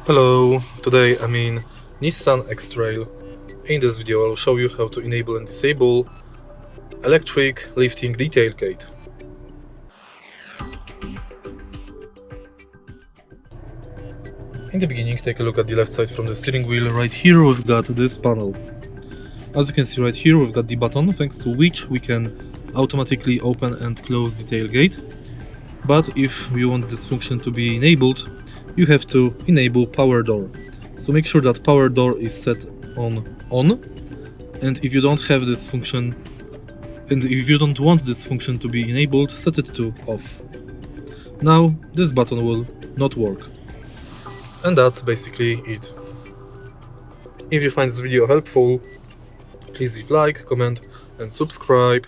Hello, today I'm in Nissan X-Trail. In this video I'll show you how to enable and disable electric lifting detail gate. In the beginning, take a look at the left side from the steering wheel. Right here we've got this panel. As you can see right here, we've got the button thanks to which we can automatically open and close the tailgate. But if you want this function to be enabled, you have to enable power door. So make sure that power door is set on, and if you don't have this function, and if you don't want this function to be enabled, set it to off. Now this button will not work. And that's basically it. If you find this video helpful, please leave like, comment and subscribe.